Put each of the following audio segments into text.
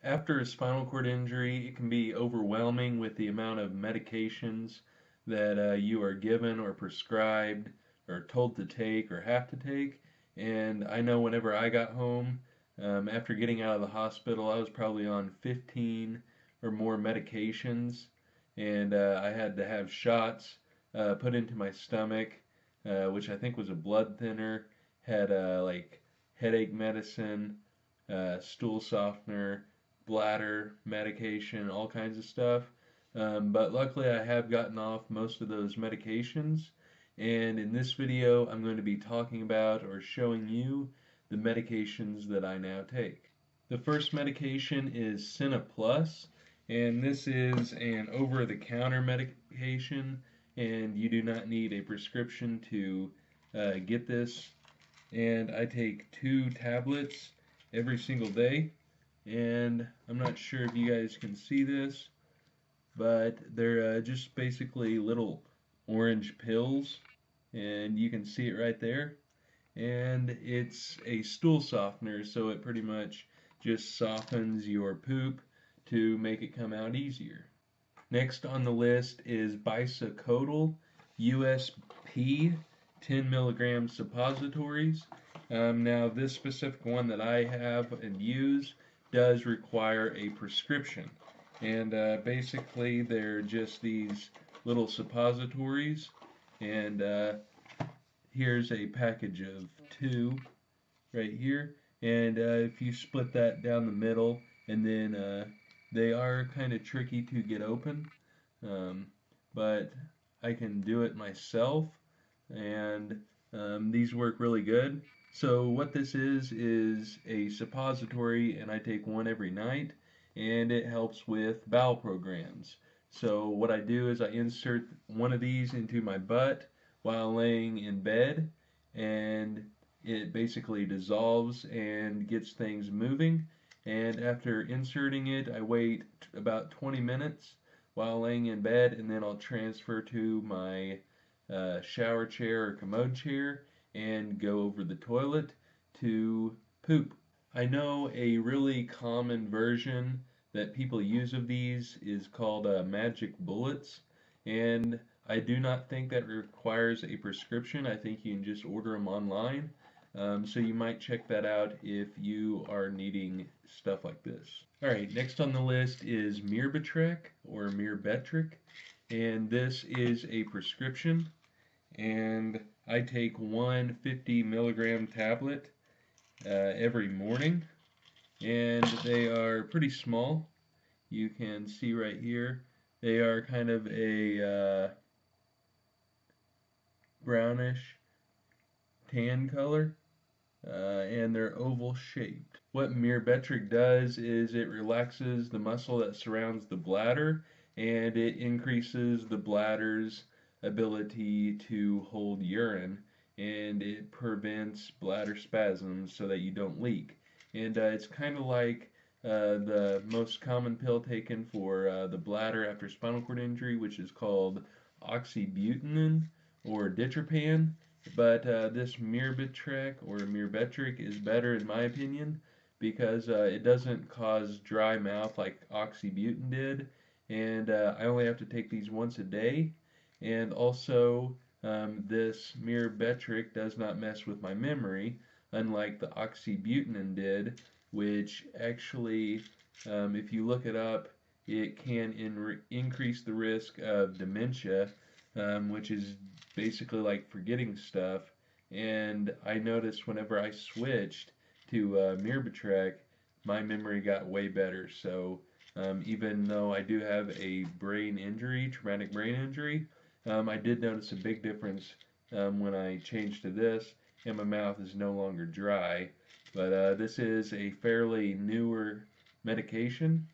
After a spinal cord injury, it can be overwhelming with the amount of medications that you are given or prescribed or told to take or have to take. And I know whenever I got home, after getting out of the hospital, I was probably on 15 or more medications, and I had to have shots put into my stomach, which I think was a blood thinner, had like headache medicine, stool softener, bladder medication, all kinds of stuff. But luckily, I have gotten off most of those medications. And in this video, I'm going to be talking about or showing you the medications that I now take. The first medication is Senna Plus, and this is an over-the-counter medication, and you do not need a prescription to get this. And I take 2 tablets every single day, and I'm not sure if you guys can see this, but they're just basically little orange pills, and you can see it right there. And it's a stool softener, so it pretty much just softens your poop to make it come out easier. Next on the list is Bisacodyl USP 10 milligram suppositories. Now, this specific one that I have and use does require a prescription. And basically, they're just these little suppositories. And here's a package of 2 right here. And if you split that down the middle, and then they are kind of tricky to get open, um, but I can do it myself, and these work really good. So what this is a suppository, and I take one every night, and it helps with bowel programs. So what I do is I insert one of these into my butt while laying in bed, and it basically dissolves and gets things moving. And after inserting it, I wait about 20 minutes while laying in bed, and then I'll transfer to my shower chair or commode chair and go over the toilet to poop. I know a really common version that people use of these is called magic bullets, and I do not think that requires a prescription. I think you can just order them online. So you might check that out if you are needing stuff like this. Alright, next on the list is Myrbetriq or Myrbetriq, and this is a prescription, and I take one 50 milligram tablet every morning, and they are pretty small. You can see right here, they are kind of a brownish tan color, and they're oval shaped. What Myrbetriq does is it relaxes the muscle that surrounds the bladder, and it increases the bladder's ability to hold urine, and it prevents bladder spasms so that you don't leak. And it's kind of like the most common pill taken for the bladder after spinal cord injury, which is called oxybutynin or ditropan. But this Myrbetriq is better in my opinion because it doesn't cause dry mouth like oxybutynin did, and I only have to take these once a day. And also, this Myrbetriq does not mess with my memory, unlike the oxybutynin did, which actually, if you look it up, it can increase the risk of dementia, which is basically like forgetting stuff. And I noticed whenever I switched to Myrbetriq, my memory got way better. So even though I do have a brain injury, traumatic brain injury, I did notice a big difference when I changed to this, and my mouth is no longer dry. But this is a fairly newer medication,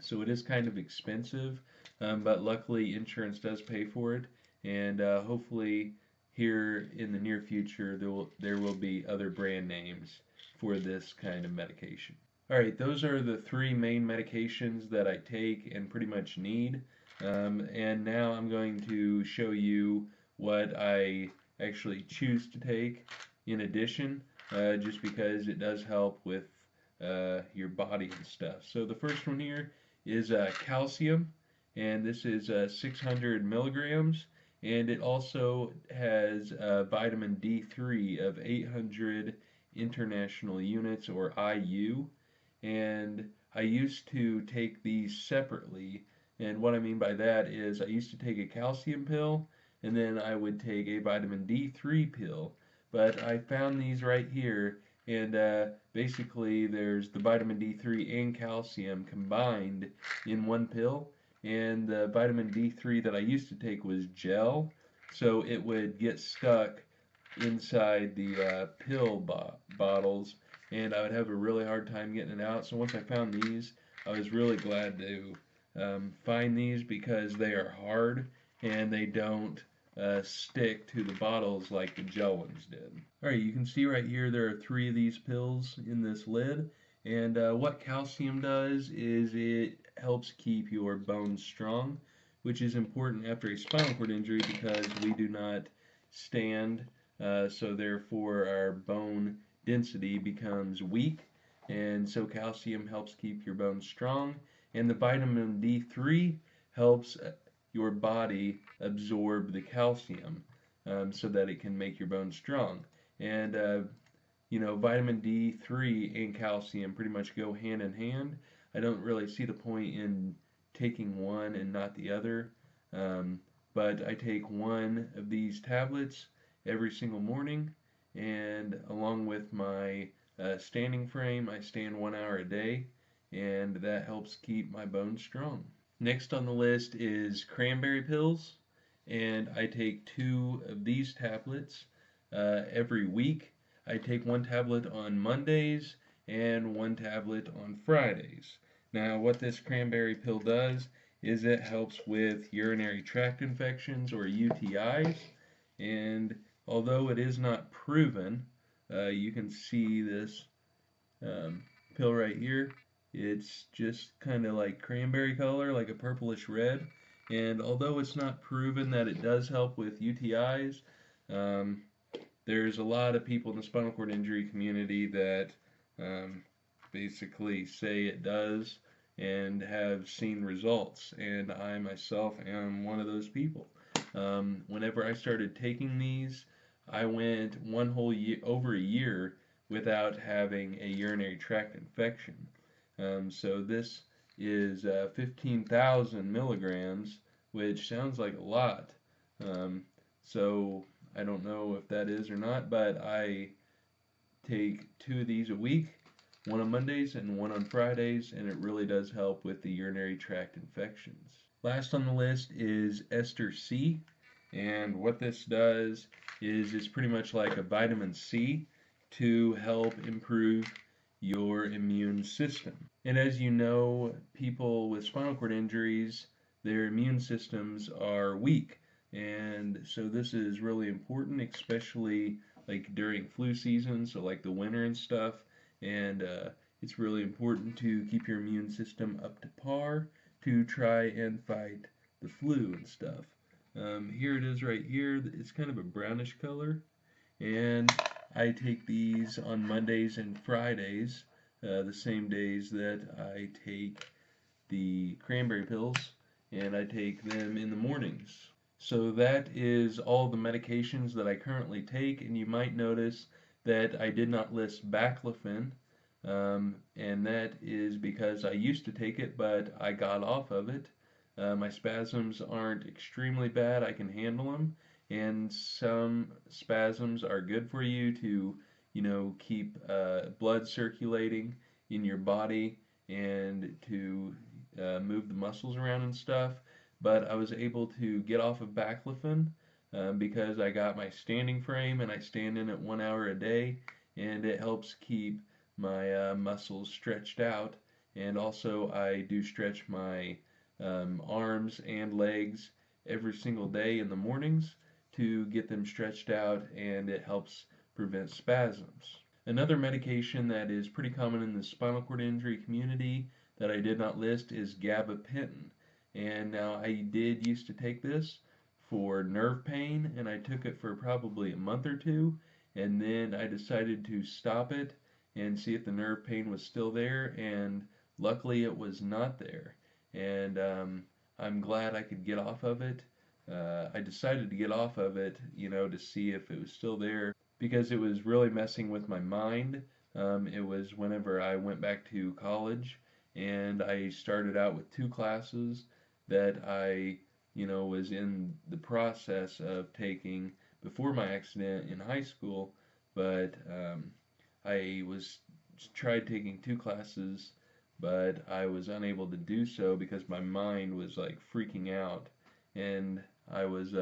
so it is kind of expensive, but luckily insurance does pay for it, and hopefully here in the near future there will be other brand names for this kind of medication. Alright, those are the 3 main medications that I take and pretty much need, and now I'm going to show you what I actually choose to take in addition, just because it does help with your body and stuff. So the first one here is calcium, and this is 600 milligrams, and it also has vitamin D3 of 800 international units, or IU, and I used to take these separately, and what I mean by that is I used to take a calcium pill, and then I would take a vitamin D3 pill, but I found these right here, and basically there's the vitamin D3 and calcium combined in one pill, and the vitamin D3 that I used to take was gel, so it would get stuck inside the bottles, and I would have a really hard time getting it out. So once I found these, I was really glad to find these because they are hard and they don't stick to the bottles like the gel ones did. Alright, you can see right here there are 3 of these pills in this lid, and what calcium does is it helps keep your bones strong, which is important after a spinal cord injury because we do not stand, so therefore our bone density becomes weak, and so calcium helps keep your bones strong, and the vitamin D3 helps your body absorb the calcium so that it can make your bones strong. And vitamin D3 and calcium pretty much go hand in hand. I don't really see the point in taking one and not the other, but I take one of these tablets every single morning, and along with my standing frame, I stand 1 hour a day, and that helps keep my bones strong. Next on the list is cranberry pills, and I take 2 of these tablets every week. I take 1 tablet on Mondays and 1 tablet on Fridays. Now, what this cranberry pill does is it helps with urinary tract infections, or UTIs, and although it is not proven, you can see this pill right here. It's just kind of like cranberry color, like a purplish red, and although it's not proven that it does help with UTIs, there's a lot of people in the spinal cord injury community that basically say it does and have seen results, and I myself am one of those people. Whenever I started taking these, I went one whole year, over a year, without having a urinary tract infection. So this is 15,000 milligrams, which sounds like a lot. So I don't know if that is or not, but I take 2 of these a week, 1 on Mondays and 1 on Fridays, and it really does help with the urinary tract infections. Last on the list is Ester-C, and what this does is it's pretty much like a vitamin C to help improve your immune system. And as you know, people with spinal cord injuries, their immune systems are weak, and so this is really important, especially like during flu season, so like the winter and stuff, and it's really important to keep your immune system up to par to try and fight the flu and stuff. Here it is right here. It's kind of a brownish color, and I take these on Mondays and Fridays, the same days that I take the cranberry pills, and I take them in the mornings. So that is all the medications that I currently take, and you might notice that I did not list Baclofen, and that is because I used to take it, but I got off of it. My spasms aren't extremely bad, I can handle them, and some spasms are good for you to, keep blood circulating in your body and to move the muscles around and stuff. But I was able to get off of Baclofen because I got my standing frame and I stand in it 1 hour a day, and it helps keep my muscles stretched out, and also I do stretch my arms and legs every single day in the mornings to get them stretched out, and it helps prevent spasms. Another medication that is pretty common in the spinal cord injury community that I did not list is Gabapentin. And now I did used to take this for nerve pain, and I took it for probably a month or 2, and then I decided to stop it, and see if the nerve pain was still there, and luckily it was not there. And I'm glad I could get off of it. I decided to get off of it, to see if it was still there because it was really messing with my mind. It was whenever I went back to college and I started out with 2 classes that I, was in the process of taking before my accident in high school, but I was tried taking 2 classes, but I was unable to do so because my mind was like freaking out, and I was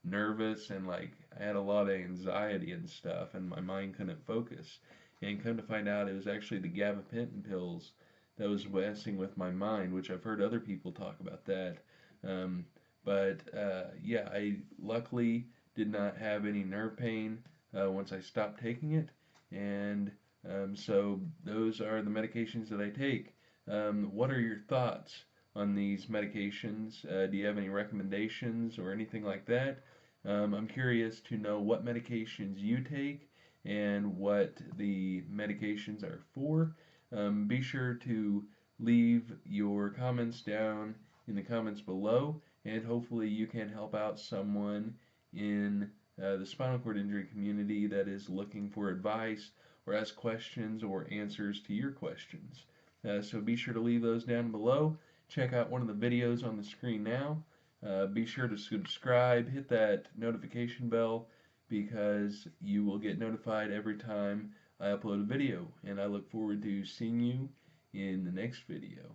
nervous and like I had a lot of anxiety and stuff, and my mind couldn't focus. And come to find out, it was actually the gabapentin pills that was messing with my mind, which I've heard other people talk about that. Um, but yeah, I luckily did not have any nerve pain once I stopped taking it, and so those are the medications that I take. What are your thoughts on these medications? Do you have any recommendations or anything like that? I'm curious to know what medications you take and what the medications are for. Be sure to leave your comments down in the comments below, and hopefully you can help out someone in the spinal cord injury community that is looking for advice or ask questions or answers to your questions. So be sure to leave those down below. Check out one of the videos on the screen now. Be sure to subscribe, hit that notification bell, because you will get notified every time I upload a video. And I look forward to seeing you in the next video.